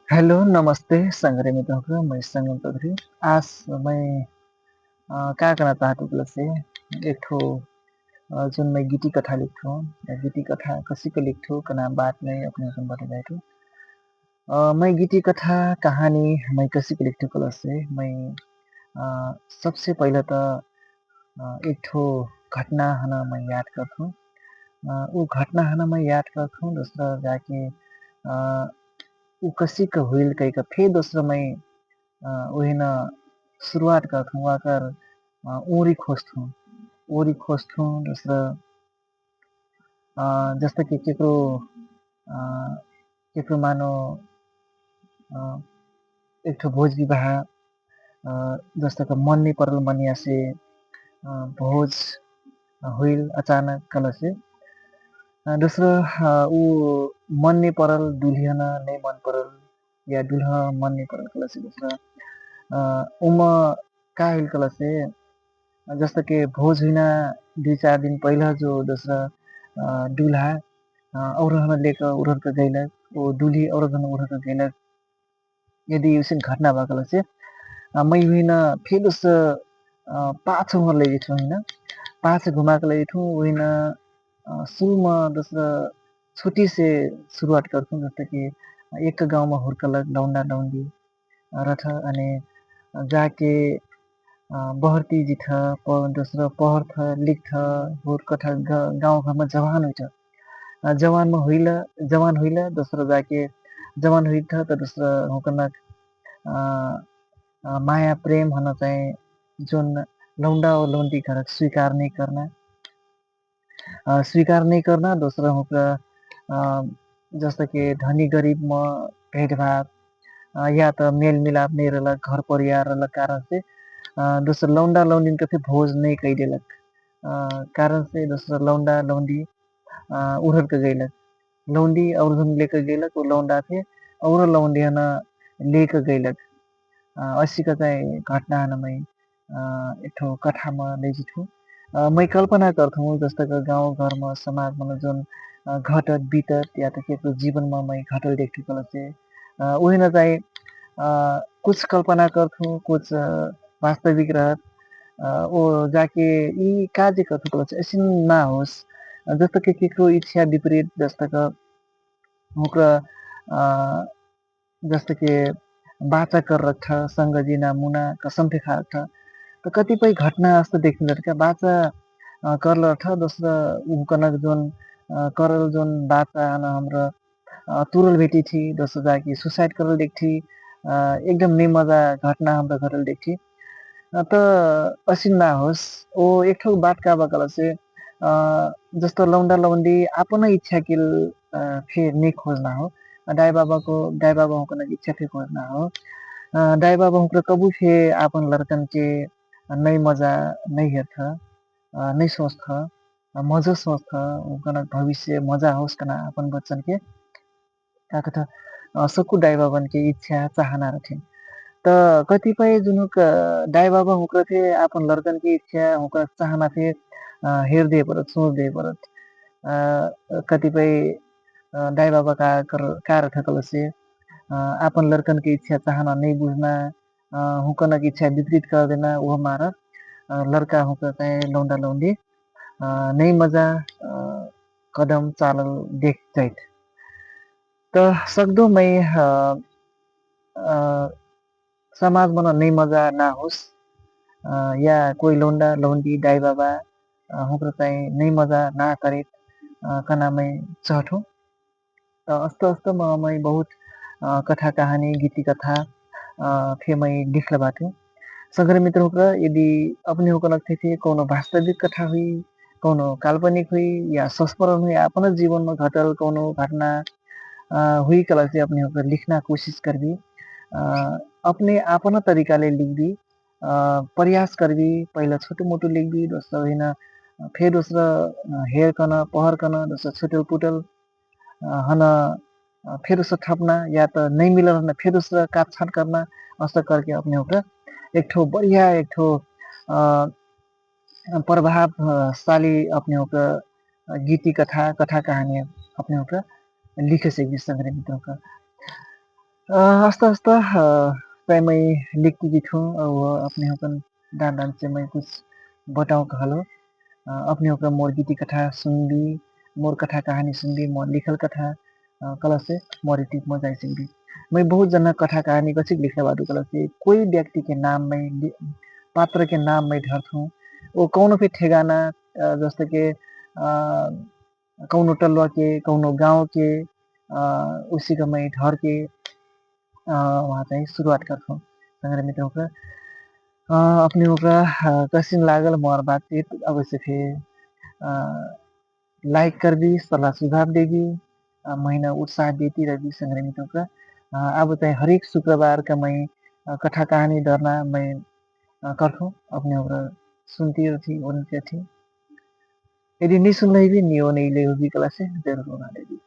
Hello, नमस्ते संग्रह मित्रों को, मैं संगम चौधरी। आज मैं क्या करना चाहता हूँ से एक ठो जोन मैं गीती कथा लिखथो। गीती कथा कसी को लिखथो का नाम बात नहीं अपने अपन बता जाए। मैं गीती कथा कहानी मैं कसी को लिखथो कल से मैं सबसे पहले तो एक ठो घटना हना मैं याद करथो। वो घटना हना मैं याद करथो दूसरा जाके वो कसी का हुईल कहीं का फिर दूसरा मैं वही ना शुरुआत करथूँ वाकर उँगरी खोज्थुँ। उँगरी खोज्थुँ दूसरा जस्तो कि अ, केकरो मानो अ, एक ठो भोज विवाह जस्तो कि मन नहीं परल मनिया से भोज हुइल अचानक कल से दूसरो ऊ मन नहीं परल दुल्हन नहीं मन परल या दुल्हा मन नहीं परल कल से दूसरा उम का हुइल कल से जस्तो कि भोज हुइना 2-4 दिन पहिला जो दूसरा दूल्हा औरतहन लेकर उरत गइलक, वो दूल्ही औरतहन उरत गइलक। यदि उसन घटना भएकोले से मै हुइन फिर उस पाछो मोर लैगेछु होइन। पाछे घुमाके लैगेछु होइन सुरुमा दूसरा छुट्टी से शुरुआत करथुँ जस्तो कि एक गाउँमा हुर्कलक लौंडा-लौंडी रथ अनि जाके बहर्ती जिथ दूसरा पहर्थ लिख्थ हुर्कठ गाउँ घरमा जवान हुइथ। जवान हुइला दूसरा जाके जवान हुइथ त दूसरा हुकनक अ माया प्रेम होना चाहिँ जोन लौंडा और लौंडी घरक स्वीकार नहीं करना दूसरा होकर जस्तो कि धनी गरीब में भेदभाव या तो मेल मिलाप नहीं रहलक घर परिवार रहलक कारण से दूसरा लौंडा लौंडी के फिर भोज नहीं कई देलक कारण से दूसरा लौंडा लौंडी उड़ल के गइलक लौंडी और धन लेकर गइलक वो लौंडा थे और लौंडी है ना लेकर गइलक अस्सी का चाहिँ घटना है ना मैं एक ठो कथामा लेजिथु मैं कल्पना गर्थौँ जस्तो कि गाउँ घरमा समाजमा जुन घटत बितत या त केको जीवनमा मैं घटल देख्थेँ चाहिँ उही न चाहिँ कुछ कल्पना गर्थौँ कुछ वास्तविक रहत वो जाके यी कार्य कथुको चाहिँ ऐसिन ना होस् जस्तो कि केको इच्छा विपरीत जस्तो कि ओकरा जस्तो कि बाचा कर रखा संगजीना मुना कसम पे खा रखा तो कतिपय घटना जस्तो देखिन्छ क्या बाचा करल रख दोस्रो उकनक जोन करल जोन बाचा न हाम्रो तुरल भेटी थी दोस्रो जाके सुसाइड करल देखी एकदम निमजा घटना हाम्रो घरल देखी त असिन ना होस् ओ एक ठो बात का बकल से जस्तो लौंडा लौंडी आपन इच्छा किल फिर नहीं खोजना हो दाई बाबा को इच्छा फिर खोजना हो दाई बाबा हुक्र कबू फे आपन लड़कन के नहीं मजा नहीं हेर्थ नहीं सोच्थ मजा सोच्थ उनका भविष्य मजा होस् कना अपन बच्चन के का कथा सकु दाई बाबन के इच्छा चाहना रथे त कतिपय जुनुक दाई बाबा हुक्र थे आपन लड़कन की इच्छा हुक्र चाहना थे हेर्दे परत सोच्दे परत कतिपय दाई बाबा का रथ कल से आपन लड़कन की इच्छा चाहना नहीं बुझना हुकन की इच्छा विपरीत कर देना वह मारा लड़का हुकर चाहिँ लौंडा लौंडी नहीं मजा कदम चालल देख जाइत त सक्दो मै अ, समाज मन नहीं मजा ना होस् या कोई लौंडा लौंडी दाई बाबा हुकर चाहिँ नहीं मजा ना करे कना मैं चाहथो त अस्त अस्त मैं बहुत कथा कहानी गीति कथा फिर मैं लिखल बाटे संग्रह मित्र होकर यदि अपने होकर लगते थे कोनो वास्तविक कथा हुई कोनो काल्पनिक हुई या संस्मरण हुई अपन जीवन में घटल कोनो घटना हुई कला से अपने होकर लिखना कोशिश कर भी अपने आपन तरीका ले लिख भी प्रयास कर भी पहला छोटो मोटो लिख भी दोस्तों है ना फिर दूसरा हेर कन पहर कन दोस्तों छुटल पुटल हन फिर उसको थपना या तो नहीं मिला रहना फिर उसका काट छाट करना ऐसा करके अपने ऊपर एक ठो बढ़िया एक ठो प्रभावशाली अपने ऊपर गीति कथा कथा कहानी अपने ऊपर लिखे से संग्रह मित्रों का आस्ता-आस्ता तय मैं लिखती भी थूँ वो अपने होकन दान-दान से मैं कुछ बताऊँ कहलो अपने होकर मोर गीति कथा सुनबी, मोर कथा कहानी सुनबी, मोर लिखल कथा कला से मोर इतिक म जाय सिकबी। मैं बहुत जना कथा कहानी कछिक लिखे बाटू कला से कोई व्यक्ति के नाम मैं पात्र के नाम मैं धरथूँ। वो कौनो भी ठेगाना जस्तो कि कौनो टलुवा के, कौनो गाँव के उसी का मैं धर के वहाँ चाहिँ शुरुआत करथूँ। संग्रा मित्रौं का अपने ओकरा कैसन लागल मोर बातचीत अवश्य फे अ, लाइक करबी, सल्लाह सुझाव देबी, महिना उत्साह देती रहबी संग्रा मित्रौं का। अब चाहिँ हरेक शुक्रबार का मैं कथा कहानी डरना मैं करथूँ अपने ओकरा सुनती रथी, ओनती रथी। यदि नहीं सुन रही भी नहीं हो नहीं ले होगी कला से ज़रूर होना देबी।